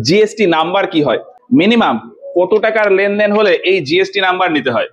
GST number কি হয়, minimum কত টাকার লেনদেন হলে এই জিএসটি নাম্বার নিতে হয়।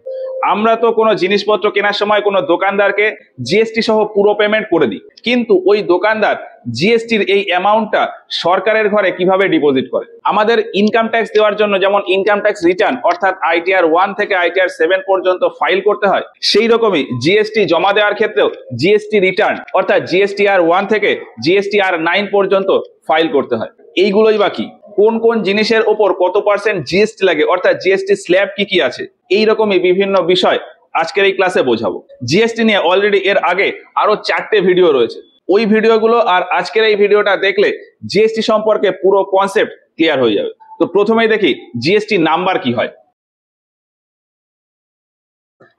আমরা তো কোনো জিনিসপত্র কেনার সময় কোনো দোকানদারকে জিএসটি সহ পুরো পেমেন্ট করে দিই, কিন্তু ওই দোকানদার জিএসটির এই অ্যামাউন্টটা সরকারের ঘরে কিভাবে ডিপোজিট করে? আমাদের ইনকাম ট্যাক্স দেওয়ার জন্য যেমন ইনকাম ট্যাক্স রিটার্ন অর্থাৎ ITR 1 থেকে ITR 7 পর্যন্ত ফাইল করতে হয়, সেই রকমই জিএসটি জমা দেওয়ার ক্ষেত্রেও জিএসটি রিটার্ন অর্থাৎ GSTR 1 থেকে GSTR 9 পর্যন্ত ফাইল করতে হয়। এইগুলোই বাকি কোন কোন জিনিসের উপর কত পার্সেন্ট জিএসটি লাগে অর্থাৎ জিএসটি স্ল্যাব কি কি আছে, এই রকমই বিভিন্ন বিষয় আজকের এই ক্লাসে বোঝাবো। জিএসটি নিয়ে অলরেডি এর আগে আরো 4টে ভিডিও রয়েছে, ওই ভিডিওগুলো আর আজকের এই ভিডিওটা দেখলে জিএসটি সম্পর্কে পুরো কনসেপ্ট ক্লিয়ার হয়ে যাবে। তো প্রথমেই দেখি জিএসটি নাম্বার কি হয়।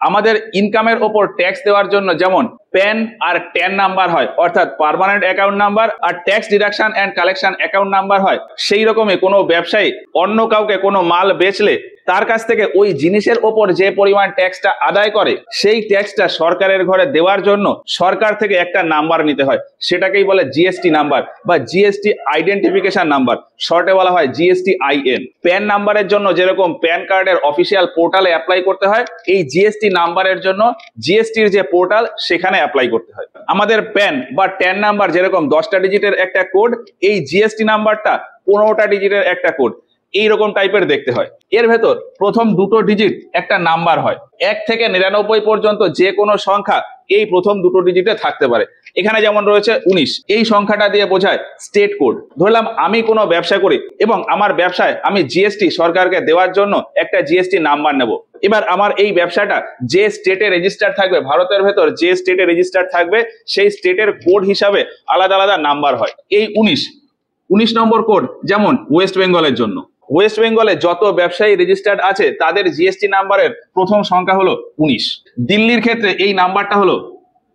আমাদের ইনকামের ওপর ট্যাক্স দেওয়ার জন্য যেমন প্যান আর ট্যান নাম্বার হয় অর্থাৎ পার্মানেন্ট অ্যাকাউন্ট নাম্বার, আর tax deduction and collection account number হয়, সেই রকমই কোনো ব্যবসায়ী অন্য কাউকে কোনো মাল বেচলে তার কাছ থেকে ওই জিনিসের ওপর যে পরিমাণ ট্যাক্সটা আদায় করে সেই ট্যাক্সটা সরকারের ঘরে দেওয়ার জন্য সরকার থেকে একটা নাম্বার নিতে হয়, সেটাকেই বলে জিএসটি নাম্বার বা জিএসটি আইডেন্টিফিকেশন নাম্বার, শর্টে বলা হয় GSTIN। প্যান নাম্বারের জন্য যেরকম প্যান কার্ডের অফিসিয়াল পোর্টালে অ্যাপ্লাই করতে হয়, এই জিএসটি নাম্বারের জন্য জিএসটির যে পোর্টাল সেখানে অ্যাপ্লাই করতে হয়। আমাদের প্যান বা ট্যান নাম্বার যেরকম 10টা ডিজিটের একটা কোড, এই জিএসটি নাম্বারটা 15টা ডিজিটের একটা কোড, এইরকম টাইপের দেখতে হয়। এর ভেতর প্রথম দুটো ডিজিট একটা নাম্বার হয়, 1 থেকে 99 পর্যন্ত যে কোনো সংখ্যা এই প্রথম দুটো ডিজিটে থাকতে পারে। এখানে যেমন রয়েছে 19, এই সংখ্যাটা দিয়ে বোঝায় স্টেট কোড। ধরলাম আমি কোনো ব্যবসা করি এবং আমার ব্যবসায় আমি জিএসটি সরকারকে দেওয়ার জন্য একটা জিএসটি নাম্বার নেব। এবার আমার এই ব্যবসাটা যে স্টেটে রেজিস্টার থাকবে, ভারতের ভেতর যে স্টেটে রেজিস্টার থাকবে সেই স্টেটের কোড হিসাবে আলাদা আলাদা নাম্বার হয়। এই 19 নম্বর কোড যেমন ওয়েস্ট বেঙ্গলের জন্য, ওয়েস্ট বেঙ্গলে যত ব্যবসায়ী রেজিস্টার্ড আছে তাদের জিএসটি নাম্বারের প্রথম সংখ্যা হলো 19। দিল্লির ক্ষেত্রে এই নাম্বারটা হলো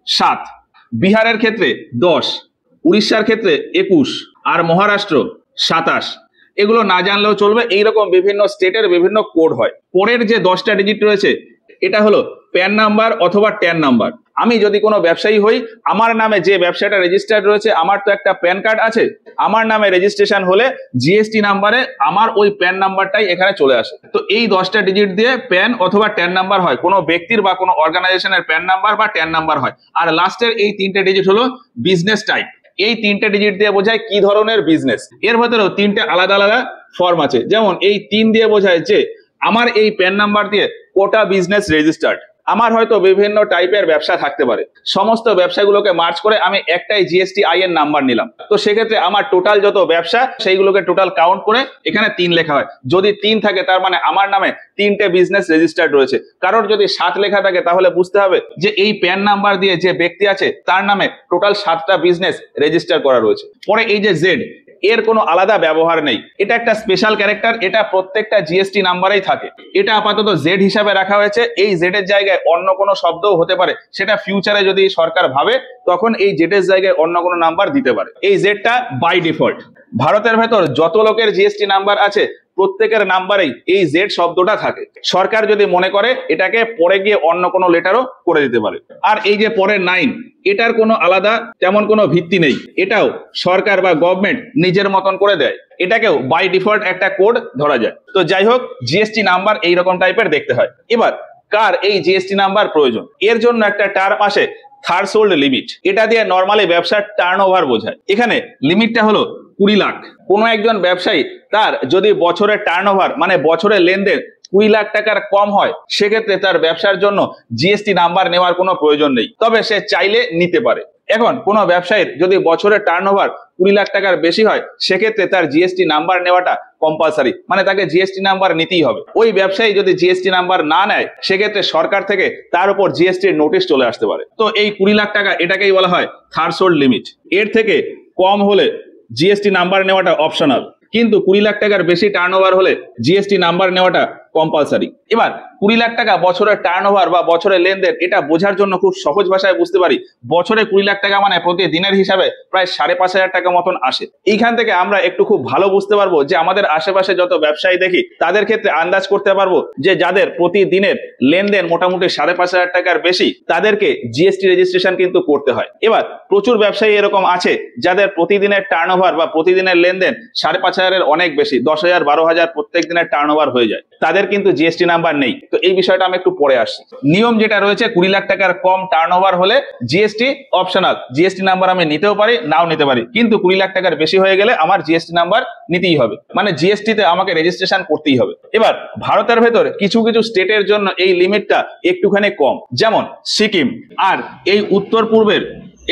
7, বিহারের ক্ষেত্রে 10, উড়িষ্যার ক্ষেত্রে 21, আর মহারাষ্ট্র 27। এগুলো না জানলেও চলবে, এইরকম বিভিন্ন স্টেটের বিভিন্ন কোড হয়। পরের যে 10টা ডিজিট রয়েছে এটা হলো প্যান নাম্বার অথবা ট্যান নাম্বার। আমি যদি কোনো ব্যবসায়ী হই, আমার নামে যে ব্যবসাটা রেজিস্টার্ড রয়েছে, আমার তো একটা প্যান কার্ড আছে, আমার নামে রেজিস্ট্রেশন হলে জিএসটি নাম্বারে আমার ওই প্যান নাম্বারটাই এখানে চলে আসে। তো এই 10টা ডিজিট দিয়ে প্যান অথবা ট্যান নাম্বার হয়, কোনো ব্যক্তির বা কোনো অর্গানাইজেশনের প্যান নাম্বার বা ট্যান নাম্বার হয়। আর লাস্টের এই 3টে ডিজিট হলো বিজনেস টাইপ, এই 3টে ডিজিট দিয়ে বোঝায় কি ধরনের বিজনেস। এর ভেতরেও 3টে আলাদা আলাদা ফর্ম আছে, যেমন এই 3 দিয়ে বোঝায় যে আমার এই প্যান নাম্বার দিয়ে কোটা বিজনেস রেজিস্টার্ড। আমার হয়তো বিভিন্ন টাইপের ব্যবসা থাকতে পারে, সমস্ত ব্যবসাগুলোকে মার্চ করে আমি একটাই GSTIN নাম্বার নিলাম। তো সেক্ষেত্রে আমার টোটাল যত ব্যবসা সেইগুলোকে টোটাল কাউন্ট করে এখানে 3 লেখা হয়। যদি 3 থাকে তার মানে আমার নামে 3টে বিজনেস রেজিস্টার্ড রয়েছে। কারোর যদি 7 লেখা থাকে তাহলে বুঝতে হবে যে এই প্যান নাম্বার দিয়ে যে ব্যক্তি আছে তার নামে টোটাল 7টা বিজনেস রেজিস্টার করা রয়েছে। পরে এই যে জেড, এর কোনো আলাদা ব্যবহার নেই, এটা একটা স্পেশাল ক্যারেক্টার, এটা প্রত্যেকটা জিএসটি নাম্বারেই থাকে। এটা আপাতত জেড হিসাবে রাখা হয়েছে, এই জেড এর জায়গায় অন্য কোনো শব্দও হতে পারে, সেটা ফিউচারে যদি সরকার ভাবে তখন এই জেড এর জায়গায় অন্য কোনো নাম্বার দিতে পারে। এই জেডটা বাই ডিফল্ট। ভারতের ভেতর যত লোকের জিএসটি নাম্বার আছে প্রত্যেকের নাম্বারেই এই জেড শব্দটা থাকে। সরকার যদি মনে করে এটাকে পরে গিয়ে অন্য কোনো লেটারও করে দিতে পারে। আর এই যে পরের 9, এটার কোনো আলাদা তেমন কোনো ভিত্তি নেই, এটাও সরকার বা গভর্নমেন্ট নিজের মতন করে দেয়, এটাকেও বাই ডিফল্ট একটা কোড ধরা যায়। তো যাই হোক, জিএসটি নাম্বার এইরকম টাইপের দেখতে হয়। এবার কার এই জিএসটি নাম্বার প্রয়োজন, এর জন্য একটা টার্ম আসে থ্রেশহোল্ড লিমিট। এটা দিয়ে নরমালি ব্যবসার টার্নওভার বোঝায়। এখানে লিমিটটা হলো 20 লাখ। কোনো একজন ব্যবসায়ী তার যদি বছরের টার্নওভার মানে বছরের লেনদেন 20 লাখ টাকার কম হয়, সেক্ষেত্রে তার ব্যবসার জন্য জিএসটি নাম্বার নেওয়ার কোনো প্রয়োজন নেই, তবে সে চাইলে নিতে পারে। এখন কোনো ব্যবসায়ীর যদি বছরের টার্নওভার 20 লাখ টাকার বেশি হয়, সেক্ষেত্রে তার জিএসটি নাম্বার নেওয়াটা কম্পালসারি, মানে তাকে জিএসটি নাম্বার নিতেই হবে। ওই ব্যবসায়ী যদি জিএসটি নাম্বার না নেয়, সেক্ষেত্রে সরকার থেকে তার উপর জিএসটির নোটিশ চলে আসতে পারে। তো এই 20 লাখ টাকা এটাকেই বলা হয় থ্রেশহোল্ড লিমিট। এর থেকে কম হলে জিএসটি নাম্বার নেওয়াটা অপশনাল, কিন্তু 20 লাখ টাকার বেশি টার্নওভার হলে জিএসটি নাম্বার নেওয়াটা কম্পালসারি। এবার 20 লাখ টাকা বছরের টার্নওভার বা বছরের লেনদেন, এটা বোঝার জন্য খুব সহজ ভাষায় বুঝতে পারি, বছরে 20 লাখ টাকা মানে প্রতিদিনের হিসাবে প্রায় 5,500 টাকা মতন আসে। এইখান থেকে আমরা একটু খুব ভালো বুঝতে পারবো যে আমাদের আশেপাশে যত ব্যবসায়ী দেখি তাদের ক্ষেত্রে আন্দাজ করতে পারবো যে যাদের প্রতিদিনের লেনদেন মোটামুটি 5,500 টাকার বেশি, তাদেরকে জিএসটি রেজিস্ট্রেশন কিন্তু করতে হয়। এবার প্রচুর ব্যবসায়ী এরকম আছে যাদের প্রতিদিনের টার্নওভার বা প্রতিদিনের লেনদেন 5,500 অনেক বেশি, 10,000 12,000 প্রত্যেক দিনের টার্নওভার হয়ে যায়, তাদের কিন্তু জিএসটি নাম্বার নেই। তো এই বিষয়টা আমি একটু পরে আসছি। নিয়ম যেটা রয়েছে, 20 লাখ টাকার কম টার্নওভার হলে জিএসটি অপশনাল, জিএসটি নাম্বার আমি নিতেও পারি নাও নিতে পারি, কিন্তু 20 লাখ টাকার বেশি হয়ে গেলে আমার জিএসটি নাম্বার নিতেই হবে, মানে জিএসটি তে আমাকে রেজিস্ট্রেশন করতেই হবে। এবার ভারতের ভেতর কিছু কিছু স্টেটের জন্য এই লিমিটটা একটুখানি কম, যেমন সিকিম আর এই উত্তর পূর্বের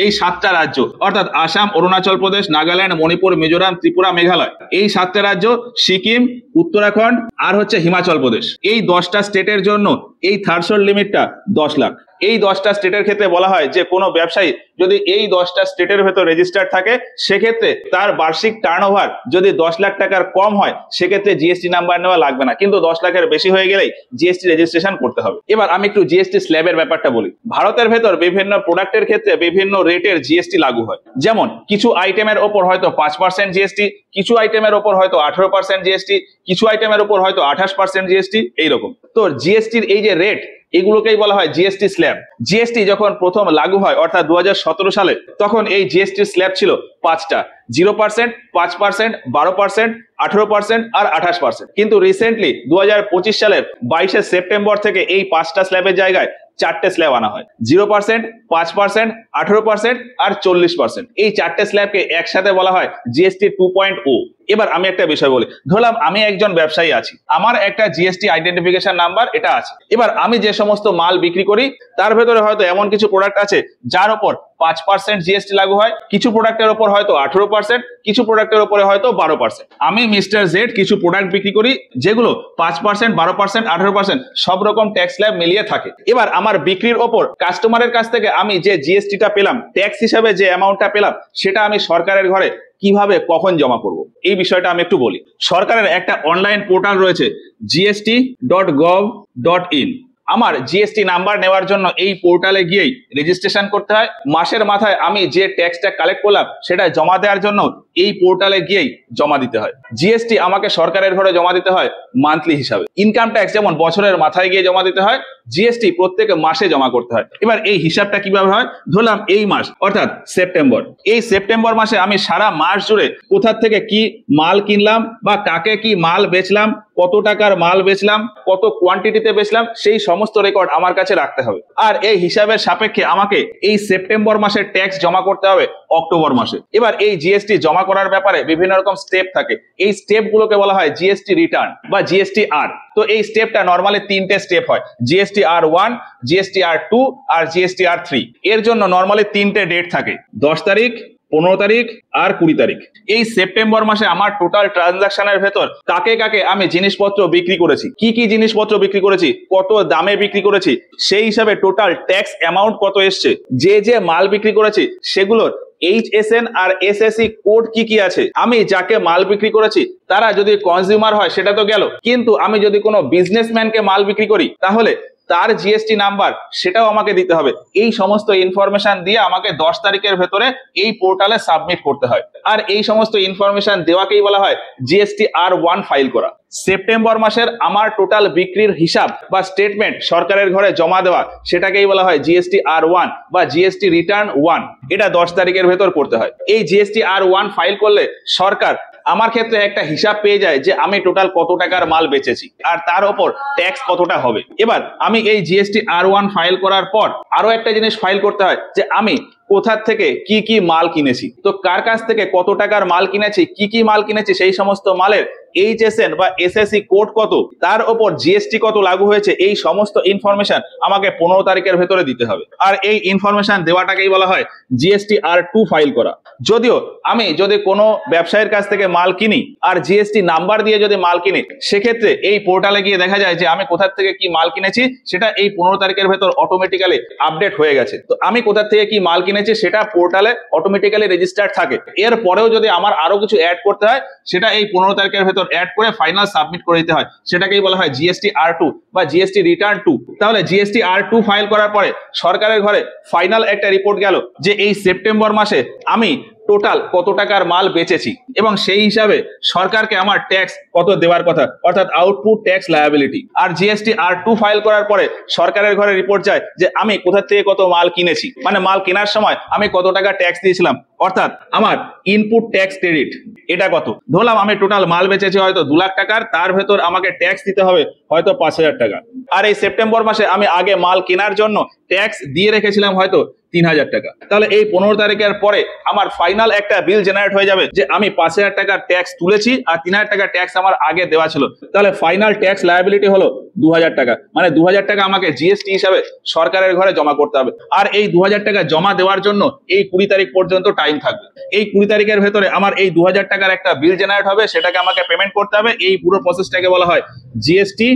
এই 7টা রাজ্য, অর্থাৎ আসাম, অরুণাচল প্রদেশ, নাগাল্যান্ড, মণিপুর, মিজোরাম, ত্রিপুরা, মেঘালয়, এই 7টা রাজ্য, সিকিম, উত্তরাখণ্ড আর হচ্ছে হিমাচল প্রদেশ, এই 10টা স্টেটের জন্য এই থ্রেশহোল্ড লিমিটটা 10 লাখ। এই 10টা স্টেটের ক্ষেত্রে বলা হয় যে কোনো ব্যবসায়ী যদি এই 10টা স্টেটের ভেতর রেজিস্টার্ড থাকে, সেক্ষেত্রে তার বার্ষিক টার্নওভার যদি 10 লাখ টাকার কম হয়, সেক্ষেত্রে জিএসটি নাম্বার নেওয়া লাগবে না, কিন্তু 10 লাখের বেশি হয়ে গেলেই জিএসটি রেজিস্ট্রেশন করতে হবে। এবার আমি একটু জিএসটি স্ল্যাবের ব্যাপারটা বলি। ভারতের ভেতর বিভিন্ন প্রোডাক্টের ক্ষেত্রে বিভিন্ন রেটের জিএসটি লাগু হয়, যেমন কিছু আইটেমের ওপর হয়তো 5% জিএসটি, কিছু আইটেমের ওপর হয়তো 18% জিএসটি, কিছু আইটেমের ওপর হয়তো 28% জিএসটি, এইরকম। তো জিএসটির এই যে রেট, এগুলোকেই বলা হয় জিএসটি স্ল্যাব। জিএসটি যখন প্রথম লাগু হয় অর্থাৎ 2017 সালে, তখন এই জিএসটি স্ল্যাব ছিল 5টা, 0%, 5%, 12%, 18% আর 28%। কিন্তু রিসেন্টলি 2025 সালের 22শে সেপ্টেম্বর থেকে এই 5টা স্ল্যাবের জায়গায় 4টে স্ল্যাব আনা হয়, 0%, 5%, 18% আর 40%। এই 4টে স্ল্যাবকে একসাথে বলা হয় জিএসটি 2.0। এবার আমি একটা বিষয় বলি, ধরলাম আমি একজন ব্যবসায়ী আছি, আমার একটা জিএসটি আইডেন্টিফিকেশন নাম্বার এটা আছে। এবার আমি যে সমস্ত মাল বিক্রি করি তার ভেতরে হয়তো এমন কিছু প্রোডাক্ট আছে যার উপর 5% জিএসটি লাগু হয়, কিছু প্রোডাক্টের উপর হয়তো 18%, কিছু প্রোডাক্টের উপরে হয়তো 12%। আমি মিস্টার জেড কিছু প্রোডাক্ট বিক্রি করি যেগুলো 5%, 12%, 18% সব রকম ট্যাক্স স্ল্যাব মিলিয়ে থাকে। এবার আমার বিক্রির ওপর কাস্টমারের কাছ থেকে আমি যে জিএসটিটা পেলাম, ট্যাক্স হিসাবে যে অ্যামাউন্টটা পেলাম, সেটা আমি সরকারের ঘরে কিভাবে কখন জমা করব, এই বিষয়টা আমি একটু বলি। সরকারের একটা অনলাইন পোর্টাল রয়েছে gst.gov.in। আমার জিএসটি নাম্বার নেওয়ার জন্য এই পোর্টালে গিয়েই রেজিস্ট্রেশন করতে হয়। মাসের মাথায় আমি যে ট্যাক্সটা কালেক্ট করলাম সেটা জমা দেওয়ার জন্য এই পোর্টালে গিয়েই জমা দিতে হয়। জিএসটি আমাকে সরকারের ঘরে জমা দিতে হয় মান্থলি হিসাবে। ইনকাম ট্যাক্স যেমন বছরের মাথায় গিয়ে জমা দিতে হয়, জিএসটি প্রত্যেক মাসে জমা করতে হয়। এবার এই হিসাবটা কিভাবে হয়, ধরলাম এই মাস অর্থাৎ সেপ্টেম্বর, এই সেপ্টেম্বর মাসে আমি সারা মাস জুড়ে কোথা থেকে কি মাল কিনলাম বা কাকে কি মাল বেচলাম, কত টাকার মাল বেচলাম, কত কোয়ান্টিটিতে বেচলাম, সেই সমস্ত রেকর্ড আমার কাছে রাখতে হবে। আর এই হিসাবের সাপেক্ষে আমাকে এই সেপ্টেম্বর মাসের ট্যাক্স জমা করতে হবে অক্টোবর মাসে। এবার এই জিএসটি জমা করার ব্যাপারে বিভিন্ন রকম স্টেপ থাকে, এই স্টেপ গুলোকে বলা হয় জিএসটি রিটার্ন বা জিএসটি আর। তো এই স্টেপটা নরমালি 3টে স্টেপ হয়, জিএসটি আর1, জিএসটি আর2 আর জিএসটি আর3। এর জন্য নরমালি 3টে ডেট থাকে, 10 তারিখ, 15 তারিখ আর 20 তারিখ। এই সেপ্টেম্বর মাসে আমার টোটাল ট্রানজাকশনের ভেতর কাকে কাকে আমি জিনিসপত্র বিক্রি করেছি, কি কি জিনিসপত্র বিক্রি করেছি, কত দামে বিক্রি করেছি, সেই হিসাবে টোটাল ট্যাক্স অ্যামাউন্ট কত এসছে, যে যে মাল বিক্রি করেছি সেগুলোর HSN আর SSE কোড কি কি আছে, আমি যাকে মাল বিক্রি করেছি তারা যদি কনজিউমার হয় সেটা তো গেল, কিন্তু আমি যদি কোনো বিজনেসম্যানকে মাল বিক্রি করি তাহলে তার জিএসটি নাম্বার সেটাও আমাকে দিতে হবে। এই সমস্ত ইনফরমেশন দিয়ে আমাকে 10 তারিখের ভেতরে এই পোর্টালে সাবমিট করতে হয়। আর এই সমস্ত ইনফরমেশন দেওয়াকেই বলা হয় জিএসটি আর1 ফাইল করা। সেপ্টেম্বর মাসের আমার টোটাল বিক্রির হিসাব বা স্টেটমেন্ট সরকারের ঘরে জমা দেওয়া, সেটাকেই বলা হয় জিএসটি আর1 বা জিএসটি রিটার্ন 1। এটা 10 তারিখের ভেতর করতে হয়। এই জিএসটি আর1 ফাইল করলে সরকার আমার ক্ষেত্রে একটা হিসাব পেয়ে যায় যে আমি টোটাল কত টাকার মাল বেচেছি আর তার উপর ট্যাক্স কতটা হবে। এবার আমি এই জিএসটি আর1 ফাইল করার পর আরো একটা জিনিস ফাইল করতে হয় যে আমি কোথা থেকে কি কি মাল কিনেছি, তো কার কাছ থেকে কত টাকার মাল কিনেছি, কি কি মাল কিনেছি, সেই সমস্ত মালের HSN বা SSE কোড কত, তার উপর জিএসটি কত লাগু হয়েছে, এই সমস্ত ইনফরমেশন আমাকে 15 তারিখের ভেতরে দিতে হবে। আর এই ইনফরমেশন দেওয়াটাকেই বলা হয় জিএসটি আর2 ফাইল করা। যদিও আমি যদি কোনো ব্যবসায়ীর কাছ থেকে মাল কিনি আর জিএসটি নাম্বার দিয়ে যদি মাল কিনি, সেক্ষেত্রে এই পোর্টালে গিয়ে দেখা যায় যে আমি কোথা থেকে কি মাল কিনেছি সেটা এই 15 তারিখের ভেতর অটোমেটিক্যালি আপডেট হয়ে গেছে। তো আমি কোথা থেকে কি মাল কিনেছি সেটা পোর্টালে অটোমেটিক্যালি রেজিস্টার্ড থাকে। এর পরেও যদি আমার আরো কিছু অ্যাড করতে হয় সেটা এই 15 তারিখের ভেতর অ্যাড করে ফাইনাল সাবমিট করে দিতে হয়, সেটাকেই বলা হয় জিএসটি R2 বা জিএসটি রিটার্ন 2। তাহলে জিএসটি R2 ফাইল করার পরে সরকারের ঘরে ফাইনাল একটা রিপোর্ট গেল যে এই সেপ্টেম্বর মাসে আমি টোটাল কত টাকার মাল বেচেছি, এবং সেই হিসাবে সরকারকে আমার ট্যাক্স কত দেওয়ার কথা, অর্থাৎ আউটপুট ট্যাক্স লায়াবিলিটি। আর জিএসটি R2 ফাইল করার পরে সরকারের ঘরে রিপোর্ট যায় যে আমি কোথা থেকে কত মাল কিনেছি, মানে মাল কেনার সময় আমি কত টাকা ট্যাক্স দিয়েছিলাম, অর্থাৎ আমার ইনপুট ট্যাক্স ক্রেডিট এটা কত। ধরলাম আমি টোটাল মাল বেচেছি হয়তো 2 লাখ টাকার, তার ভেতর আমাকে ট্যাক্স দিতে হবে হয়তো 5,000 টাকা। আর এই সেপ্টেম্বর মাসে আমি আগে মাল কেনার জন্য ট্যাক্স দিয়ে রেখেছিলাম হয়তো 3,000 টাকা। তাহলে এই 15 তারিখের পরে আমার ফাইনাল একটা বিল জেনারেট হয়ে যাবে যে আমি 5,000 টাকার ট্যাক্স তুলেছি আর 3,000 টাকা ট্যাক্স আমার আগে দেওয়া ছিল। তাহলে ফাইনাল ট্যাক্স লায়াবিলিটি হলো 2,000 টাকা, মানে 2,000 টাকা আমাকে জিএসটি হিসাবে সরকারের ঘরে জমা করতে হবে। আর এই 2,000 টাকা জমা দেওয়ার জন্য এই 20 তারিখ পর্যন্ত টাইম থাকবে। এই 20 তারিখের ভেতরে আমার এই 2,000 টাকার একটা বিল জেনারেট হবে, সেটাকে আমাকে পেমেন্ট করতে হবে। এই পুরো প্রসেসটাকে বলা হয় জিএসটি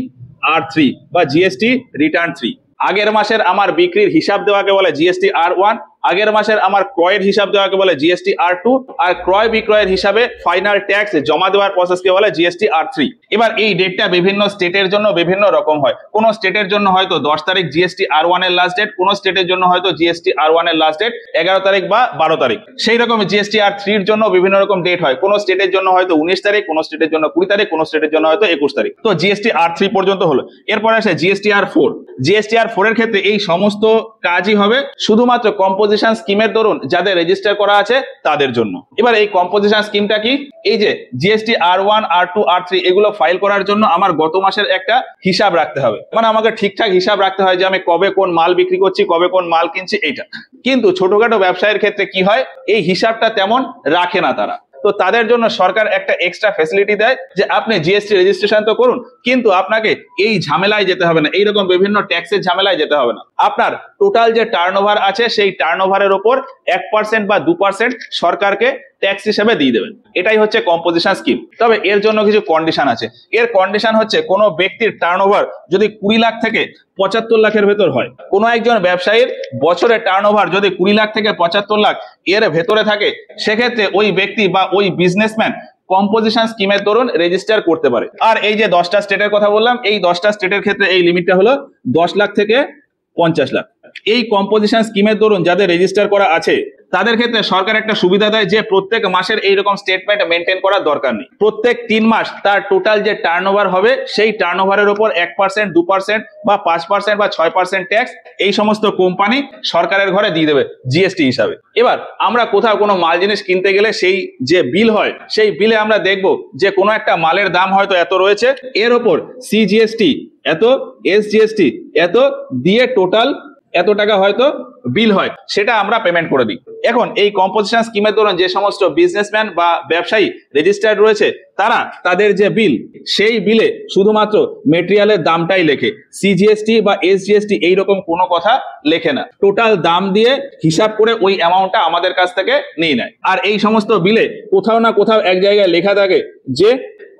R3 বা জিএসটি রিটার্ন 3। আগের মাসের আমার বিক্রির হিসাব দেওয়াকে বলে জিএসটি R1, আগের মাসের আমার ক্রয়ের হিসাব দেওয়াকে বলে জিএসটি R2, আর ক্রয় বিক্রয়ের হিসাবে ফাইনাল ট্যাক্স জমা দেওয়ার প্রসেসকে বলে জিএসটি R3। এবার এই ডেটটা বিভিন্ন স্টেটের জন্য বিভিন্ন রকম হয়। কোন স্টেটের জন্য হয়তো 10 তারিখ জিএসটি R1 এর লাস্ট ডেট, কোন স্টেটের জন্য হয়তো জিএসটি R1 এর লাস্ট ডেট 11 তারিখ বা 12 তারিখ। সেই রকম জিএসটি R3 এর জন্য বিভিন্ন রকম ডেট হয়। কোন স্টেটের জন্য হয়তো 19 তারিখ, কোন স্টেটের জন্য 20 তারিখ, কোন স্টেটের জন্য হয়তো 21 তারিখ। তো জিএসটি R3 পর্যন্ত হলো। এরপর আসে জিএসটি R4। জিএসটি R4 এর ক্ষেত্রে এই সমস্ত কাজই হবে শুধুমাত্র কম্পোজিশন স্কিমের দরুন যাদের রেজিস্টার করা আছে তাদের জন্য। এবার এই কম্পোজিশন স্কিমটা কি? এই যে জিএসটি R1, R2, R3 এগুলো ফাইল করার জন্য আমার গত মাসের একটা হিসাব রাখতে হবে, মানে আমাকে ঠিকঠাক হিসাব রাখতে হয় যে আমি কবে কোন মাল বিক্রি করছি, কবে কোন মাল কিনছি এইটা। কিন্তু ছোটখাটো ব্যবসায়ের ক্ষেত্রে কি হয়, এই হিসাবটা তেমন রাখে না তারা। তো তাদের জন্য সরকার একটা এক্সট্রা ফ্যাসিলিটি দেয় যে আপনি জিএসটি রেজিস্ট্রেশন তো করুন, কিন্তু আপনাকে এই ঝামেলায় যেতে হবে না, এইরকম বিভিন্ন ট্যাক্সের ঝামেলায় যেতে হবে না। আপনার টোটাল যে টার্নওভার আছে সেই টার্নওভারের উপর 1% বা 2% সরকারকে ট্যাক্স হিসেবে দিয়ে দেবেন। এটাই হচ্ছে কম্পোজিশন স্কিম। তবে এর জন্য কিছু কন্ডিশন আছে। এর কন্ডিশন হচ্ছে কোনো ব্যক্তির টার্নওভার যদি 20 লাখ থেকে 75 লাখের ভেতর হয়, কোনো একজন ব্যবসায়ীর বছরে টার্নওভার যদি 20 লাখ থেকে 75 লাখ এর ভেতরে থাকে, সেক্ষেত্রে ওই ব্যক্তি বা ওই বিজনেসম্যান কম্পোজিশন স্কিমের দরুন রেজিস্টার করতে পারে। আর এই যে 10টা স্টেটের কথা বললাম, এই 10টা স্টেটের ক্ষেত্রে এই লিমিটটা হলো 10 লাখ থেকে 50 লাখ। এই কম্পোজিশন স্কিমের দরুন যাদের রেজিস্টার করা আছে তাদের ক্ষেত্রে সরকার একটা সুবিধা দেয় যে প্রত্যেক মাসের এইরকম স্টেটমেন্ট মেনটেন করার দরকার নেই। প্রত্যেক 3 মাস তার টোটাল যে টার্নওভার হবে সেই টার্নওভারের উপর 1%, 2% বা 5% বা 6% ট্যাক্স এই সমস্ত কোম্পানি সরকারের ঘরে দিয়ে দেবে জিএসটি হিসাবে। এবার আমরা কোথাও কোনো মাল জিনিস কিনতে গেলে সেই যে বিল হয়, সেই বিলে আমরা দেখব যে কোনো একটা মালের দাম হয়তো এত রয়েছে, এর ওপর সিজিএসটি এত, এসজিএসটি এত দিয়ে টোটাল এত টাকা হয়তো বিল হয়, সেটা আমরা পেমেন্ট করে দিই। এখন এই কম্পোজিশন স্কিমের দরুন যে সমস্ত বিজনেসম্যান বা ব্যবসায়ী রেজিস্টার্ড রয়েছে তারা তাদের যে বিল, সেই বিলে শুধুমাত্র মেটেরিয়ালের দামটাই লেখে, সিজিএসটি বা এসজিএসটি এইরকম কোনো কথা লেখে না। টোটাল দাম দিয়ে হিসাব করে ওই অ্যামাউন্টটা আমাদের কাছ থেকে নিয়ে নেয়। আর এই সমস্ত বিলে কোথাও না কোথাও এক জায়গায় লেখা থাকে যে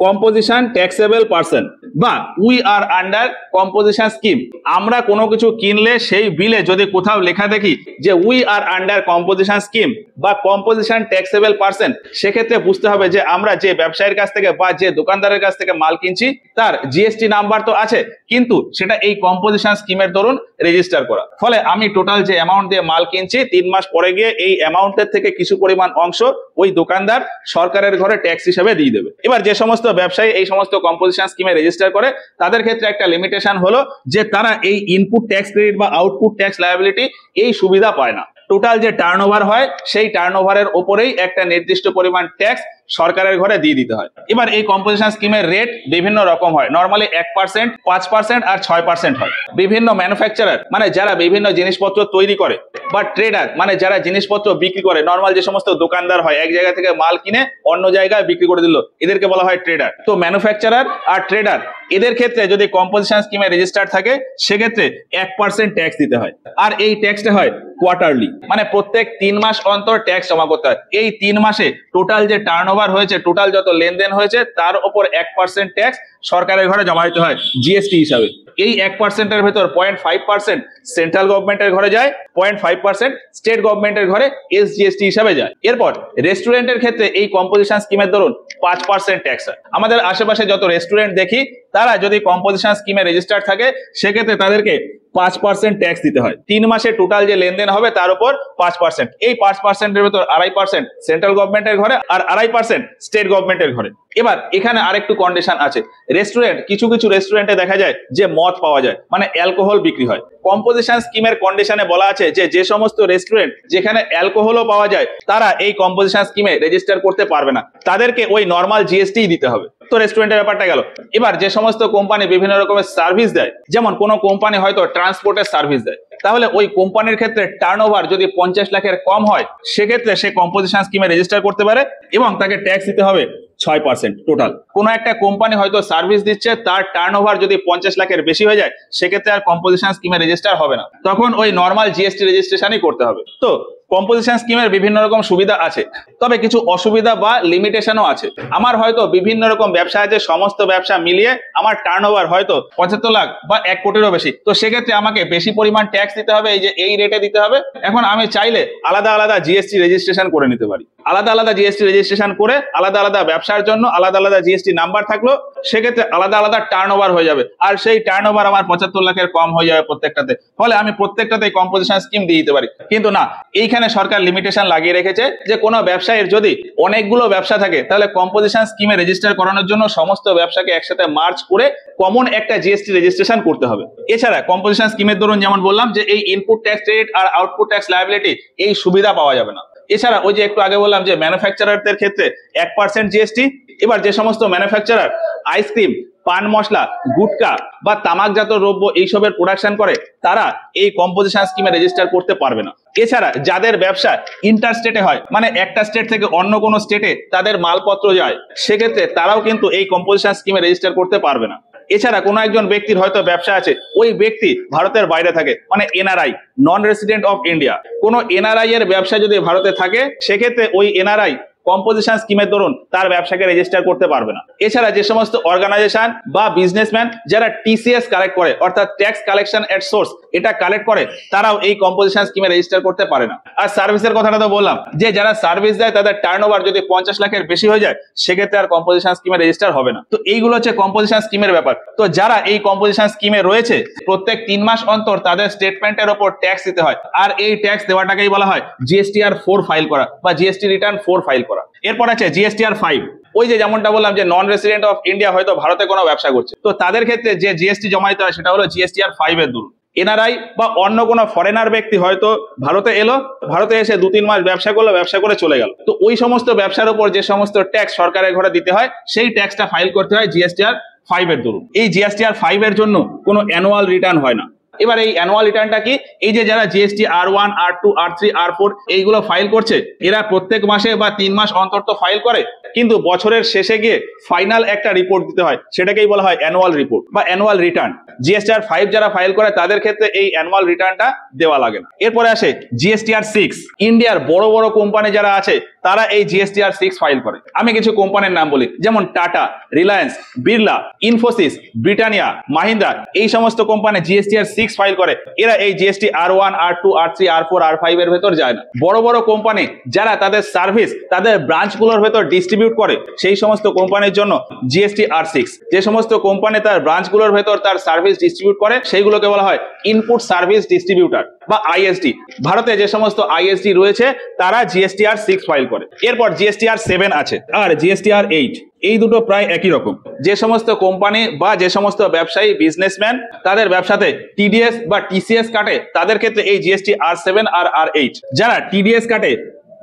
কম্পোজিশন ট্যাক্সেবল পার্সন বা we are under composition scheme. আমরা কোনো কিছু কিনলে সেই বিলে যদি কোথাও লেখা দেখি যে we are under composition scheme বা কম্পোজিশন ট্যাক্সেবল পার্সন, সেক্ষেত্রে বুঝতে হবে যে আমরা যে ব্যবসায়ীর কাছ থেকে বা যে দোকানদারের কাছ থেকে মাল কিনছি তার জিএসটি নাম্বার তো আছে, কিন্তু সেটা এই কম্পোজিশন স্কিমের দরুন রেজিস্টার করা। ফলে আমি টোটাল যে অ্যামাউন্ট দিয়ে মাল কিনছি 3 মাস পরে গিয়ে এই অ্যামাউন্টের থেকে কিছু পরিমাণ অংশ ওই দোকানদার সরকারের ঘরে ট্যাক্স হিসেবে দিয়ে দেবে। এবার যে সমস্ত ব্যবসায়ী এই সমস্ত কম্পোজিশন স্কিমে রেজিস্টার করে তাদের ক্ষেত্রে একটা লিমিটেশন হলো যে তারা এই ইনপুট ট্যাক্স ক্রেডিট বা আউটপুট ট্যাক্স লায়াবিলিটি এই সুবিধা পায় না। টোটাল যে টার্নওভার হয় সেই টার্নওভারের উপরেই একটা নির্দিষ্ট পরিমাণ ট্যাক্স সরকারের ঘরে দিয়ে দিতে হয়। এবার এই কম্পোজিশন স্কিমের রেট বিভিন্ন রকম হয়, নরমালি 1%, 5% আর 6% হয়। বিভিন্ন ম্যানুফ্যাকচারার মানে যারা বিভিন্ন জিনিসপত্র তৈরি করে, বা ট্রেডার মানে যারা জিনিসপত্র বিক্রি করে, নরমাল যে সমস্ত দোকানদার হয় এক জায়গা থেকে মাল কিনে অন্য জায়গায় বিক্রি করে দিল, এদেরকে বলা হয় ট্রেডার। তো ম্যানুফ্যাকচারার আর ট্রেডার এদের ক্ষেত্রে যদি কম্পোজিশন স্কিমে রেজিস্টার থাকে সেক্ষেত্রে 1% ট্যাক্স দিতে হয়। আর এই ট্যাক্সটা হয় কোয়ার্টারলি, মানে প্রত্যেক 3 মাস অন্তর ট্যাক্স জমা করতে হয়। এই 3 মাসে টোটাল যে টার্নওভার হয়েছে, টোটাল যত লেনদেন হয়েছে তার উপর 1% ট্যাক্স সরকারের ঘরে জমা দিতে হয় জিএসটি হিসাবে। এই 1%-এর ভেতর 0.5% সেন্ট্রাল গভর্নমেন্টের ঘরে যায়, 0.5% স্টেট গভর্নমেন্টের ঘরে এসজিএসটি হিসাবে যায়। এরপর রেস্টুরেন্টের ক্ষেত্রে এই কম্পোজিশন স্কিমের দরুন 5% ট্যাক্স হয়। আমাদের আশেপাশে যত রেস্টুরেন্ট দেখি তারা যদি কম্পোজিশন স্কিমে রেজিস্টার থাকে সেক্ষেত্রে তাদেরকে 5% ট্যাক্স দিতে হয়। 3 মাসে টোটাল যে লেনদেন হবে তার উপর 5%। এই 5%-এর ভেতর 2.5% সেন্ট্রাল গভর্নমেন্টের ঘরে আর 2.5% স্টেট গভর্নমেন্টের ঘরে। এবার এখানে আরেকটু কন্ডিশন আছে। রেস্টুরেন্ট কিছু রেস্টুরেন্টে দেখা যায় যে মদ পাওয়া যায়, মানে অ্যালকোহল বিক্রি হয়। কম্পোজিশন স্কিমের কন্ডিশনে বলা আছে যে সমস্ত রেস্টুরেন্ট যেখানে অ্যালকোহলও পাওয়া যায় তারা এই কম্পোজিশন স্কিমে রেজিস্টার করতে পারবে না, তাদেরকে ওই নর্মাল জিএসটি দিতে হবে। তো রেস্টুরেন্টের ব্যাপারটা গেল। এবার যে সমস্ত কোম্পানি বিভিন্ন রকমের সার্ভিস দেয়, যেমন কোনো কোম্পানি হয়তো ট্রান্সপোর্টের সার্ভিস দেয়, তাহলে ওই কোম্পানির ক্ষেত্রে টার্নওভার যদি 50 লাখের কম হয় সেক্ষেত্রে সে কম্পোজিশন স্কিমে রেজিস্টার করতে পারে এবং তাকে ট্যাক্স দিতে হবে 6% টোটাল। কোনো একটা কোম্পানি হয়তো সার্ভিস দিচ্ছে, তার টার্নওভার যদি 50 লাখের বেশি হয়ে যায় সেক্ষেত্রে আর কম্পোজিশন স্কিমে রেজিস্টার হবে না, তখন ওই নর্মাল জিএসটি রেজিস্ট্রেশনই করতে হবে। তো কম্পোজিশন স্কিমের বিভিন্ন রকম সুবিধা আছে, তবে কিছু অসুবিধা বা লিমিটেশনও আছে। আমার হয়তো বিভিন্ন রকম ব্যবসা আছে, সমস্ত ব্যবসা মিলিয়ে আমার টার্নওভার হয়তো 75 লাখ বা 1 কোটিরও বেশি, তো সেক্ষেত্রে আমাকে বেশি পরিমাণ ট্যাক্স দিতে হবে, এই রেটে দিতে হবে। এখন আমি চাইলে আলাদা আলাদা জিএসটি রেজিস্ট্রেশন করে নিতে পারি। আলাদা আলাদা জিএসটি রেজিস্ট্রেশন করে আলাদা আলাদা ব্যবসার জন্য আলাদা আলাদা জিএসটি নাম্বার থাকলো, সেক্ষেত্রে আলাদা আলাদা টার্নওভার হয়ে যাবে, আর সেই টার্নওভার আমার 75 লাখের কম হয়ে যাবে প্রত্যেকটাতে। ফলে আমি প্রত্যেকটাতেই কম্পোজিশন স্কিম দিয়ে দিতে পারি। কিন্তু না, এইখানে সরকার লিমিটেশন লাগিয়ে রেখেছে যে কোনো ব্যবসায়ীর যদি অনেকগুলো ব্যবসা থাকে তাহলে কম্পোজিশন স্কিমে রেজিস্টার করানোর জন্য সমস্ত ব্যবসাকে একসাথে মার্জ করে কমন একটা জিএসটি রেজিস্ট্রেশন করতে হবে। এছাড়া কম্পোজিশন স্কিমের ধরুন যেমন বললাম যে এই ইনপুট ট্যাক্স ক্রেডিট আর আউটপুট ট্যাক্স লায়াবিলিটি এই সুবিধা পাওয়া যাবে না। এছাড়া ওই যে একটু আগে বললাম যে ম্যানুফ্যাকচারারদের ক্ষেত্রে 1% জিএসটি। এবার যে সমস্ত ম্যানুফ্যাকচারার আইসক্রিম, পান মশলা, গুটকা বা তামাকজাত দ্রব্য এইসবের প্রোডাকশন করে তারা এই কম্পোজিশন স্কিমে রেজিস্টার করতে পারবে না। এছাড়া যাদের ব্যবসা ইন্টারস্টেটে হয়, মানে একটা স্টেট থেকে অন্য কোনো স্টেটে তাদের মালপত্র যায়, সেক্ষেত্রে তারাও কিন্তু এই কম্পোজিশন স্কিমে রেজিস্টার করতে পারবে না। এছাড়া কোনো একজন ব্যক্তির হয়তো ব্যবসা আছে, ওই ব্যক্তি ভারতের বাইরে থাকে, মানে NRI, non resident of India. কোনো এনআরআই এর ব্যবসা যদি ভারতে থাকে সেক্ষেত্রে ওই এনআরআই কম্পোজিশন স্কিমের দরুন তার ব্যবসাকে রেজিস্টার করতে পারবে না। এছাড়া যে সমস্ত অর্গানাইজেশন বা বিজনেসম্যান যারা টিসিএস কালেক্ট করে, অর্থাৎ ট্যাক্স কালেকশন এট সোর্স, এটা কালেক্ট করে, তারাও এই কম্পোজিশন স্কিমে রেজিস্টার করতে পারে না। আর সার্ভিসের কথাটা তো বললাম যে যারা সার্ভিস দেয় তাদের টার্নওভার যদি 50 লাখের বেশি হয়ে যায় সেক্ষেত্রে আর কম্পোজিশন স্কিমে রেজিস্টার হবে না। তো এইগুলো হচ্ছে কম্পোজিশন স্কিমের ব্যাপার। তো যারা এই কম্পোজিশন স্কিমে রয়েছে প্রত্যেক 3 মাস অন্তর তাদের স্টেটমেন্টের উপর ট্যাক্স দিতে হয়, আর এই ট্যাক্স দেওয়াটাকেই বলা হয় জিএসটিআর 4 ফাইল করা বা জিএসটি রিটার্ন 4 ফাইল করা। এরপর আছে জিএসটিআর 5। ওই যে যেমনটা বললাম যে নন রেসিডেন্ট অফ ইন্ডিয়া হয়তো ভারতে কোনো ব্যবসা করছে, তো তাদের ক্ষেত্রে যে জিএসটি জমা দিতে হয় সেটা হলো জিএসটিআর 5 এর দরুন। এনআরআই বা অন্য কোনো ফরেনার ব্যক্তি হয়তো ভারতে এলো, ভারতে এসে 2-3 মাস ব্যবসা করলো, ব্যবসা করে চলে গেল, তো ওই সমস্ত ব্যবসার উপর যে সমস্ত ট্যাক্স সরকারের ঘরে দিতে হয় সেই ট্যাক্সটা ফাইল করতে হয় জিএসটিআর 5 এর দরুন। এই জিএসটিআর 5 এর জন্য কোনো অ্যানুয়াল রিটার্ন হয় না। এবার এই অ্যানুয়াল রিটার্নটা কি? এই যে যারা GST R1, R2, R3, R4 এইগুলো ফাইল করছে, এরা প্রত্যেক মাসে বা 3 মাস অন্তর তো ফাইল করে, কিন্তু বছরের শেষে গিয়ে ফাইনাল একটা রিপোর্ট দিতে হয়, সেটাকেই বলা হয় অ্যানুয়াল রিপোর্ট বা অ্যানুয়াল রিটার্ন। জিএসটিআর 5 যারা ফাইল করে তাদের ক্ষেত্রে এই অ্যানুয়াল রিটার্নটা দেওয়া লাগে না। এরপরে আসে জিএসটিআর 6। ইন্ডিয়ার বড় বড় কোম্পানি যারা আছে তারা এই জিএসটিআর 6 ফাইল করে। আমি কিছু কোম্পানির নাম বলি, যেমন টাটা, রিলায়েন্স, বিড়লা, ইনফোসিস, ব্রিটানিয়া, মাহিন্দ্রা, এই সমস্ত কোম্পানি জিএসটিআর 6 ফাইল করে। এরা এই GST R1, R2, R3, R4, R5 এর ভেতর যায় না। বড় বড় কোম্পানি যারা তাদের সার্ভিস তাদের ব্রাঞ্চগুলোর ভেতর ডিস্ট্রিবিউট করে, সেই সমস্ত কোম্পানির জন্য জিএসটি R6। যে সমস্ত কোম্পানি তার ব্রাঞ্চগুলোর ভেতর তার সার্ভিস ডিস্ট্রিবিউট করে সেইগুলোকে বলা হয় ইনপুট সার্ভিস ডিস্ট্রিবিউটর বা আইএসডি। ভারতে যে সমস্ত আইএসডি রয়েছে তারা জিএসটিআর 6 ফাইল করে। এরপর জিএসটিআর 7 আছে আর জিএসটিআর 8। এই দুটো প্রায় একই রকম। যে সমস্ত কোম্পানি বা যে সমস্ত ব্যবসায়ী বিজনেসম্যান তাদের ব্যবসাতে টিডিএস বা টিসিএস কাটে তাদের ক্ষেত্রে এই জিএসটি R7 আর R8। যারা টিডিএস কাটে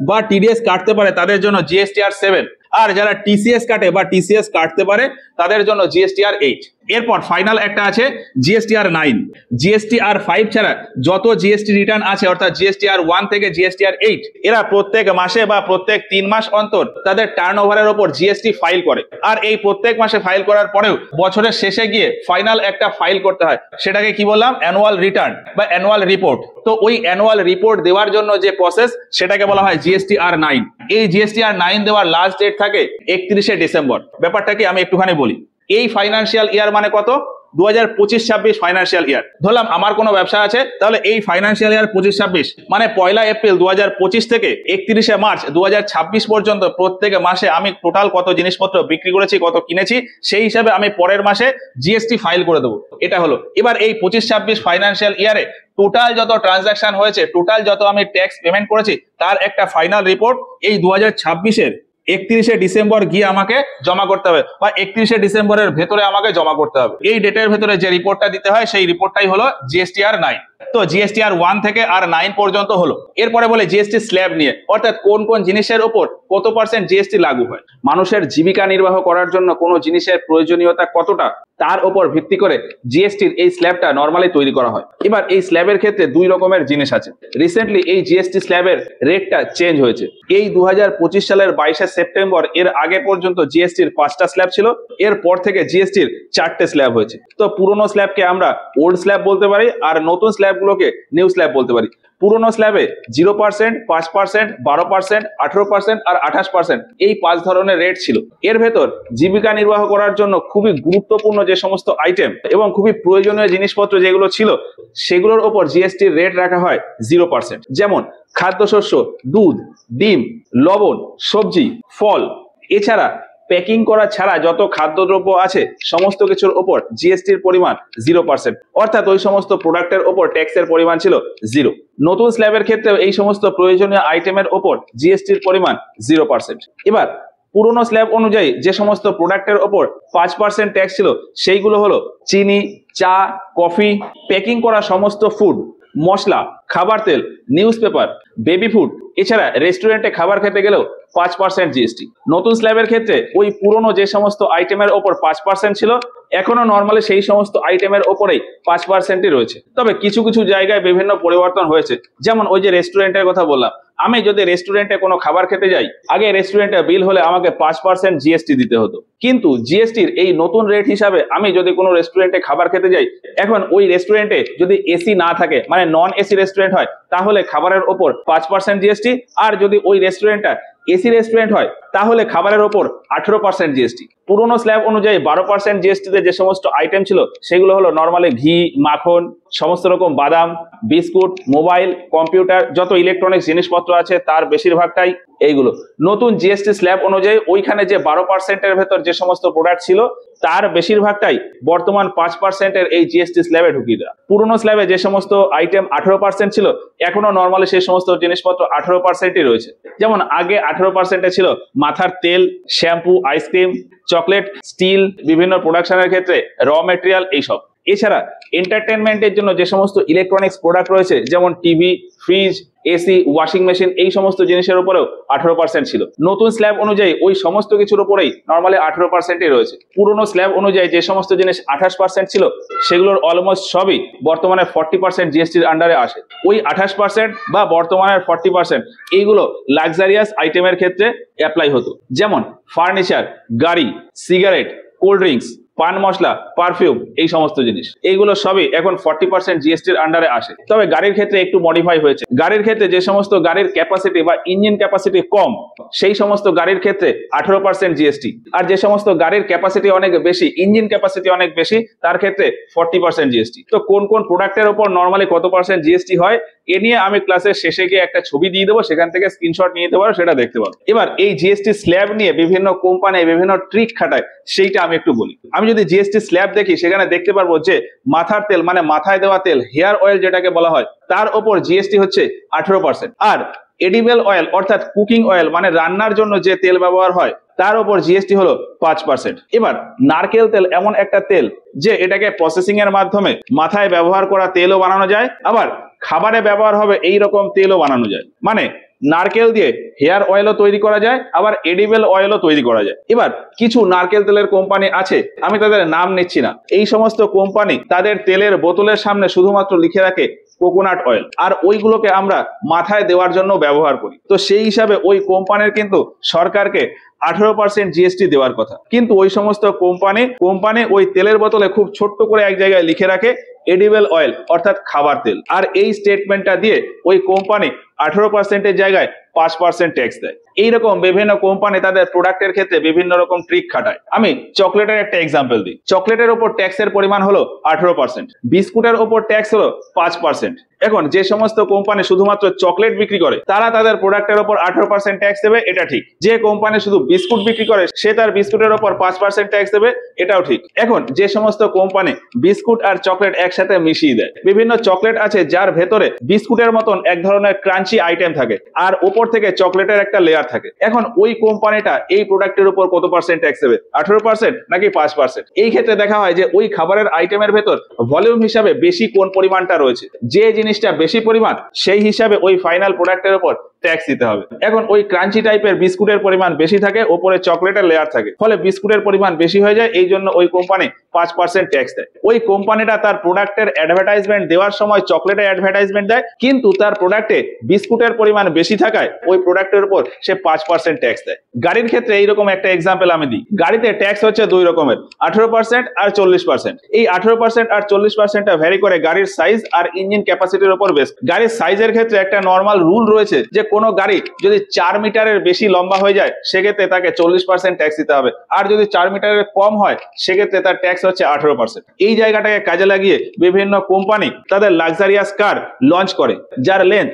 বা টিডিএস কাটতে পারে তাদের জন্য জিএসটিআর 7, আর যারা টিসিএস কাটে বা টিসিএস কাটতে পারে তাদের জন্য জিএসটিআর 8। এরপর ফাইনাল একটা আছে জিএসটিআর 9। জিএসটিআর 5 ছাড়া যত জিএসটি রিটার্ন আছে, অর্থাৎ জিএসটিআর 1 থেকে জিএসটিআর 8, এরা প্রত্যেক মাসে বা প্রত্যেক 3 মাস অন্তর তাদের টার্নওভারের উপর জিএসটি ফাইল করে। আর এই প্রত্যেক মাসে ফাইল করার পরেও বছরের শেষে গিয়ে ফাইনাল একটা ফাইল করতে হয়, সেটাকে কি বললাম? অ্যানুয়াল রিটার্ন বা অ্যানুয়াল রিপোর্ট। তো ওই অ্যানুয়াল রিপোর্ট দেওয়ার জন্য যে প্রসেস সেটাকে বলা হয় জিএসটিআর 9। এই জিএসটিআর 9 দেওয়ার লাস্ট ডেট থাকে 31শে ডিসেম্বর। ব্যাপারটা কি আমি একটুখানি বলি। এই ফাইন্যান্সিয়াল ইয়ার মানে কত? 2025-26 ফাইন্যান্সিয়াল ইয়ার। ধরলাম আমার কোনো ব্যবসা আছে, তাহলে এই ফাইন্যান্সিয়াল ইয়ার 25-26 মানে 1 এপ্রিল 2025 থেকে 31 মার্চ 2026 পর্যন্ত প্রত্যেক মাসে আমি টোটাল কত জিনিসপত্র বিক্রি করেছি, কত কিনেছি, সেই হিসাবে আমি পরের মাসে জিএসটি ফাইল করে দেবো। এটা হলো। এবার এই 25-26 ফাইন্যান্সিয়াল ইয়ারে টোটাল যত ট্রানজাকশন হয়েছে, টোটাল যত আমি ট্যাক্স পেমেন্ট করেছি, তার একটা ফাইনাল রিপোর্ট এই 2026-এর 31 ডিসেম্বর গিয়ে আমাকে জমা করতে হবে, বা 31 ডিসেম্বরের ভেতরে আমাকে জমা করতে হবে। এই ডেটের ভেতরে যে রিপোর্টটা দিতে হয় সেই রিপোর্টটাই হলো জিএসটিআর 9। তো জিএসটিআর 1 থেকে আর 9 পর্যন্ত হলো। এরপরে বলে জিএসটি স্ল্যাব নিয়ে, অর্থাৎ কোন কোন জিনিসের উপর কত পার্সেন্ট জিএসটি লাগু হয়। মানুষের জীবিকা নির্বাহ করার জন্য কোনো জিনিসের প্রয়োজনীয়তা কতটা, তার উপর ভিত্তি করে জিএসটির এই স্ল্যাবটা নরমালি তৈরি করা হয়। এবার এই স্ল্যাবের ক্ষেত্রে দুই রকমের জিনিস আছে। রিসেন্টলি এই জিএসটি স্ল্যাবের রেটটা চেঞ্জ হয়েছে। এই 2025 সালের 22 সেপ্টেম্বর এর আগে পর্যন্ত জিএসটির 5টা স্ল্যাব ছিল, এরপর থেকে জিএসটির 4টে স্ল্যাব হয়েছে। তো পুরনো স্ল্যাবকে আমরা ওল্ড স্ল্যাব বলতে পারি, আর নতুন স্ল্যাবগুলোকে নিউ স্ল্যাব বলতে পারি। পুরনো স্ল্যাবে 0%, 5%, 12%, 18% আর 28% এই 5 ধরনের রেট ছিল। এর ভেতর জীবিকা নির্বাহ করার জন্য খুবই গুরুত্বপূর্ণ যে সমস্ত আইটেম এবং খুবই প্রয়োজনীয় জিনিসপত্র যেগুলো ছিল, সেগুলোর উপর জিএসটির রেট রাখা হয় 0%। যেমন খাদ্যশস্য, দুধ, ডিম, লবণ, সবজি, ফল, এছাড়া প্যাকিং করা ছাড়া যত খাদ্যদ্রব্য আছে সমস্ত কিছুর উপর জিএসটির পরিমাণ 0%, অর্থাৎ ওই সমস্ত প্রোডাক্টের উপর ট্যাক্সের পরিমাণ ছিল 0। নতুন স্ল্যাবের ক্ষেত্রে এই সমস্ত প্রয়োজনীয় আইটেমের উপর জিএসটির পরিমাণ 0%। এবার পুরনো স্ল্যাব অনুযায়ী যে সমস্ত প্রোডাক্টের উপর 5% ট্যাক্স ছিল, সেইগুলো হলো চিনি, চা, কফি, প্যাকিং করা সমস্ত ফুড, মশলা, খাবার তেল, নিউজ পেপার, বেবি ফুড, এছাড়া রেস্টুরেন্টে খাবার খেতে গেলেও 5% জিএসটি। নতুন স্ল্যাবের ক্ষেত্রে ওই পুরনো যে সমস্ত আইটেমের ওপর 5% ছিল, এখনো নর্মালি সেই সমস্ত আইটেমের ওপরেই 5%ই রয়েছে। তবে কিছু কিছু জায়গায় বিভিন্ন পরিবর্তন হয়েছে। যেমন ওই যে রেস্টুরেন্টের কথা বললাম, আমি যদি রেস্টুরেন্টে কোনো খাবার খেতে যাই, আগে রেস্টুরেন্টে বিল হলে আমাকে 5% জিএসটি দিতে হতো। কিন্তু জিএসটির এই নতুন রেট হিসাবে আমি যদি কোনো রেস্টুরেন্টে খাবার খেতে যাই, এখন ওই রেস্টুরেন্টে যদি এসি না থাকে, মানে নন এসি রেস্টুরেন্ট হয়, তাহলে খাবারের ওপর 5% জিএসটি। আর যদি ওই রেস্টুরেন্টটা এসি রেস্টুরেন্ট হয়, তাহলে খাবারের ওপর 18% জিএসটি। পুরোনো স্ল্যাব অনুযায়ী 12% জিএসটিতে যে সমস্ত আইটেম ছিল, সেগুলো হলো নর্মালি ঘি, মাখন, সমস্ত রকম বাদাম, বিস্কুট, মোবাইল, কম্পিউটার, যত ইলেকট্রনিক্স জিনিসপত্র আছে তার বেশিরভাগটাই এইগুলো। নতুন জিএসটি স্ল্যাব অনুযায়ী ওইখানে যে 12%-এর ভেতর যে সমস্ত প্রোডাক্ট ছিল, তার বেশিরভাগটাই বর্তমান 5%-এর এই জিএসটি স্ল্যাবে ঢুকিয়ে দেওয়া। পুরোনো স্ল্যাবে যে সমস্ত আইটেম 18% ছিল, এখনো নর্মালি সেই সমস্ত জিনিসপত্র 18%ই রয়েছে। যেমন আগে 18%-এ ছিল মাথার তেল, শ্যাম্পু, আইসক্রিম, চকলেট, স্টিল, বিভিন্ন প্রোডাকশনের ক্ষেত্রে র মেটেরিয়াল, এইসব। এছাড়া এন্টারটেনমেন্টের জন্য যে সমস্ত ইলেকট্রনিক্স প্রোডাক্ট রয়েছে, যেমন TV, fridge, AC, washing machine, এই সমস্ত জিনিসের উপরেও 18% ছিল। নতুন স্ল্যাব অনুযায়ী ওই সমস্ত কিছুর উপরেই নর্মালি 18%ই রয়েছে। পুরনো স্ল্যাব অনুযায়ী যে সমস্ত জিনিস 28% ছিল, সেগুলোর অলমোস্ট সবই বর্তমানে 40% জিএসটির আন্ডারে আসে। ওই 28% বা বর্তমানের 40% এইগুলো লাক্সারিয়াস আইটেমের ক্ষেত্রে অ্যাপ্লাই হতো। যেমন ফার্নিচার, গাড়ি, সিগারেট, কোল্ড ড্রিঙ্কস, পান মশলা, পারফিউম, এই সমস্ত জিনিস, এইগুলো সবই এখন 40% জিএসটির আন্ডারে আসে। তবে গাড়ির ক্ষেত্রে একটু মডিফাই হয়েছে। গাড়ির ক্ষেত্রে যে সমস্ত গাড়ির ক্যাপাসিটি বা ইঞ্জিন ক্যাপাসিটি কম, সেই সমস্ত গাড়ির ক্ষেত্রে 18% জিএসটি। আর যে সমস্ত গাড়ির ক্যাপাসিটি অনেক বেশি, ইঞ্জিন ক্যাপাসিটি অনেক বেশি, তার ক্ষেত্রে 40% জিএসটি। তো কোন কোন প্রোডাক্টের উপর নর্মালি কত পার্সেন্ট জিএসটি হয়, এ নিয়ে আমি ক্লাসের শেষে গিয়ে একটা ছবি দিয়ে দেবো, সেখান থেকে স্ক্রিনশট নিয়ে নিতে পারো, সেটা দেখতে পারো। এবার এই জিএসটি স্ল্যাব নিয়ে বিভিন্ন কোম্পানি বিভিন্ন ট্রিক খাটায়, সেইটা আমি একটু বলি। আমি যদি জিএসটি স্ল্যাব দেখি, সেখানে দেখতে পারবো যে মাথার তেল, মানে মাথায় দেওয়া তেল, হেয়ার অয়েল যেটাকে বলা হয়, তার ওপর জিএসটি হচ্ছে 18%। আর এডিবল অয়েল অর্থাৎ কুকিং অয়েল, মানে রান্নার জন্য যে তেল ব্যবহার হয়, তার উপর জিএসটি হলো 5%। এবার নারকেল তেল এমন একটা তেল যে এটাকে প্রসেসিং এর মাধ্যমে মাথায় ব্যবহার করা তেলও বানানো যায়, আবার খাবারে ব্যবহার হবে এই রকম তেলও বানানো যায়। মানে নারকেল দিয়ে হেয়ার অয়েলও তৈরি করা যায়, আবার এডিবল অয়েলও তৈরি করা যায়। এবার কিছু নারকেল তেলের কোম্পানি আছে, আমি তাদের নাম নিচ্ছি না, এই সমস্ত কোম্পানি তাদের তেলের বোতলের সামনে শুধুমাত্র লিখে রাখে কোকোনাট অয়েল, আর ওইগুলোকে আমরা মাথায় দেওয়ার জন্য ব্যবহার করি। তো সেই হিসাবে ওই কোম্পানির কিন্তু সরকারকে 18% জিএসটি দেওয়ার কথা, কিন্তু ওই সমস্ত কোম্পানি ওই তেলের বোতলে খুব ছোট্ট করে এক জায়গায় লিখে রাখে এডিবল অয়েল অর্থাৎ খাবার তেল। আর এই স্টেটমেন্টটা দিয়ে ওই কোম্পানি 18%-এর জায়গায় 5% ট্যাক্স দেয়। এইরকম বিভিন্ন কোম্পানি তাদের প্রোডাক্টের ক্ষেত্রে বিভিন্ন রকম ট্রিক খাটায়। আমি চকলেটের একটা এক্সাম্পল দিই। চকলেটের উপর ট্যাক্সের পরিমাণ হলো 18%, বিস্কুটের উপর ট্যাক্স হলো 5%। এখন যে সমস্ত কোম্পানি শুধুমাত্র চকলেট বিক্রি করে তারা তাদের প্রোডাক্টের উপর 18% ট্যাক্স দেবে, এটা ঠিক। যে কোম্পানি শুধু বিস্কুট বিক্রি করে সে তার বিস্কুটের উপর 5% ট্যাক্স দেবে, এটাও ঠিক। এখন যে সমস্ত কোম্পানি বিস্কুট আর চকলেট একসাথে মিশিয়ে দেয়, বিভিন্ন চকলেট আছে যার ভেতরে বিস্কুটের মতন এক ধরনের ক্রাঞ্চি আইটেম থাকে আর উপর থেকে চকলেটের একটা লেয়ার থাকে, এখন ওই কোম্পানিটা এই প্রোডাক্টের উপর কত পার্সেন্ট ট্যাক্স দেবে? 18% নাকি 5%? এই ক্ষেত্রে দেখা হয় যে ওই খাবারের আইটেমের ভেতর ভলিউম হিসাবে বেশি কোন পরিমাণটা রয়েছে, যে জিনিসটা বেশি পরিমাণ সেই হিসাবে ওই ফাইনাল প্রোডাক্টের উপর ট্যাক্স দিতে হবে। এখন ওই ক্রাঞ্চি টাইপের বিস্কুটের পরিমাণ বেশি থাকে, উপরে চকলেটের লেয়ার থাকে, ফলে বিস্কুটের পরিমাণ বেশি হয়ে যায়, এই জন্য ওই কোম্পানি 5% ট্যাক্স দেয়। ওই কোম্পানিটা তার প্রোডাক্টের অ্যাডভার্টাইজমেন্ট দেওয়ার সময় চকলেটের অ্যাডভার্টাইজমেন্ট দেয়, কিন্তু তার প্রোডাক্টে বিস্কুটের পরিমাণ বেশি থাকায় ওই প্রোডাক্টের উপর সে 5% ট্যাক্স দেয়। গাড়ির ক্ষেত্রে এইরকম একটা এক্সাম্পল আমি দিই। গাড়িতে ট্যাক্স হচ্ছে দুই রকমের, 18% আর 40%। এই 18% আর 40%টা ভ্যারি করে গাড়ির সাইজ আর ইঞ্জিন ক্যাপাসিটির উপর বেস। গাড়ির সাইজের ক্ষেত্রে একটা নর্মাল রুল রয়েছে যে কোনো গাড়ি যদি 4 মিটারের বেশি লম্বা হয়ে যায় সেক্ষেত্রে তাকে 40% ট্যাক্স দিতে হবে, আর যদি 4 মিটারের কম হয় সেক্ষেত্রে তার ট্যাক্স হচ্ছে 18%। এই জায়গাটাকে কাজে লাগিয়ে বিভিন্ন কোম্পানি তাদের লাক্সারিয়াস কার লঞ্চ করে যার লেন্থ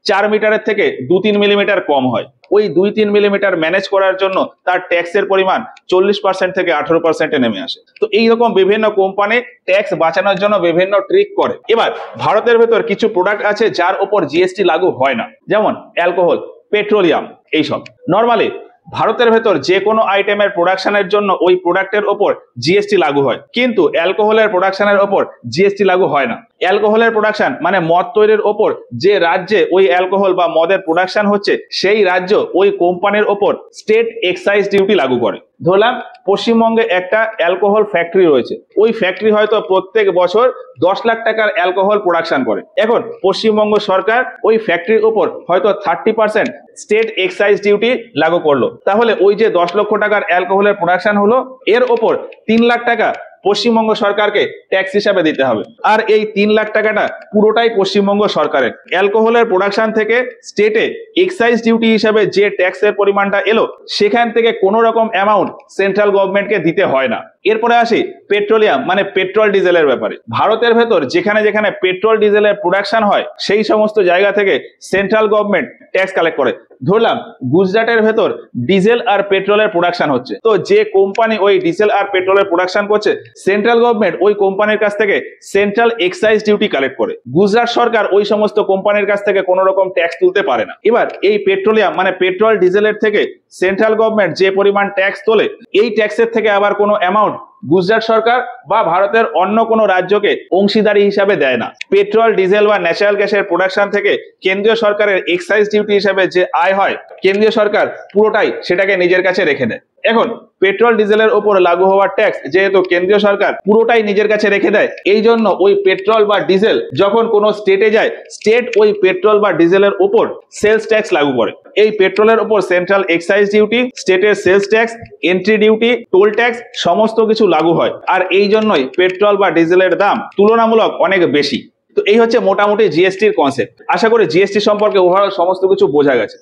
4 মিটারের থেকে 2-3 মিলিমিটার কম হয়। ওই 2-3 মিলিমিটার ম্যানেজ করার জন্য তার ট্যাক্সের পরিমাণ 40% থেকে 18% নেমে আসে। তো এইরকম বিভিন্ন কোম্পানি ট্যাক্স বাঁচানোর জন্য বিভিন্ন ট্রিক করে। এবার ভারতের ভেতর কিছু প্রোডাক্ট আছে যার উপর জিএসটি লাগু হয় না, যেমন অ্যালকোহল, পেট্রোলিয়াম, এইসব। নর্মালি ভারতের ভেতর যে কোনো আইটেমের প্রোডাকশনের জন্য ওই প্রোডাক্টের ওপর জিএসটি লাগু হয়, কিন্তু অ্যালকোহলের প্রোডাকশনের ওপর জিএসটি লাগু হয় না। অ্যালকোহলের প্রোডাকশন মানে মদ তৈরির ওপর যে রাজ্যে ওই অ্যালকোহল বা মদের প্রোডাকশন হচ্ছে সেই রাজ্য ওই কোম্পানির ওপর স্টেট এক্সাইজ ডিউটি লাগু করে। ধরলাম পশ্চিমবঙ্গে একটা অ্যালকোহল ফ্যাক্টরি রয়েছে, ওই ফ্যাক্টরি হয়তো প্রত্যেক বছর 10 লাখ টাকার অ্যালকোহল প্রোডাকশন করে। এখন পশ্চিমবঙ্গ সরকার ওই ফ্যাক্টরির উপর হয়তো 30% স্টেট এক্সাইজ ডিউটি লাগু করলো, তাহলে ওই যে 10 লক্ষ টাকার অ্যালকোহলের প্রোডাকশন হলো এর ওপর 3 লাখ টাকা পশ্চিমবঙ্গ সরকারকে ট্যাক্স হিসাবে দিতে হবে। আর এই 3 লাখ টাকাটা পুরোটাই পশ্চিমবঙ্গ সরকারের। অ্যালকোহলের প্রোডাকশন থেকে স্টেটে এক্সাইজ ডিউটি হিসাবে যে ট্যাক্সের পরিমাণটা এলো সেখান থেকে কোনো রকম অ্যামাউন্ট সেন্ট্রাল গভর্নমেন্টকে দিতে হয় না। এরপরে আসি পেট্রোলিয়াম মানে পেট্রোল ডিজেলের ব্যাপারে। ভারতের ভেতর যেখানে যেখানে পেট্রোল ডিজেলের প্রোডাকশন হয় সেই সমস্ত জায়গা থেকে সেন্ট্রাল গভর্নমেন্ট ট্যাক্স কালেক্ট করে। ধরলাম গুজরাটের ভেতর ডিজেল আর পেট্রোলের প্রোডাকশন হচ্ছে, তো যে কোম্পানি ওই ডিজেল আর পেট্রোলের প্রোডাকশন করছে সেন্ট্রাল গভর্নমেন্ট ওই কোম্পানির কাছ থেকে সেন্ট্রাল এক্সাইজ ডিউটি কালেক্ট করে। গুজরাট সরকার ওই সমস্ত কোম্পানির কাছ থেকে কোনো রকম ট্যাক্স তুলতে পারে না। এবার এই পেট্রোলিয়াম মানে পেট্রোল ডিজেলের থেকে সেন্ট্রাল গভর্নমেন্ট যে পরিমাণ ট্যাক্স তোলে এই ট্যাক্সের থেকে আবার কোনো অ্যামাউন্ট গুজরাট সরকার বা ভারতের অন্য কোনো রাজ্যকে অংশীদারি হিসাবে দেয় না। পেট্রোল, ডিজেল বা ন্যাচারাল গ্যাসের প্রোডাকশন থেকে কেন্দ্রীয় সরকারের এক্সাইজ ডিউটি হিসাবে যে আয় হয় কেন্দ্রীয় সরকার পুরোটাই সেটাকে নিজের কাছে রেখে দেয়। এখন পেট্রোল ডিজেলের উপর লাগু হওয়ার ট্যাক্স যেহেতু কেন্দ্রীয় সরকার পুরোটাই নিজের কাছে রেখে দেয়, এই জন্য ওই পেট্রোল বা ডিজেল যখন কোনো স্টেটে যায় স্টেট ওই পেট্রোল বা ডিজেলের উপর সেলস ট্যাক্স লাগু করে। এই পেট্রোলের উপর সেন্ট্রাল এক্সাইজ ডিউটি, স্টেটের sales tax, entry duty, toll tax সমস্ত কিছু লাগু হয়। আর এই জন্যই পেট্রোল বা ডিজেলের দাম তুলনামূলক অনেক বেশি। তো এই হচ্ছে মোটামুটি জিএসটির কনসেপ্ট। আশা করি জিএসটি সম্পর্কে ওভারঅল সমস্ত কিছু বোঝা গেছে।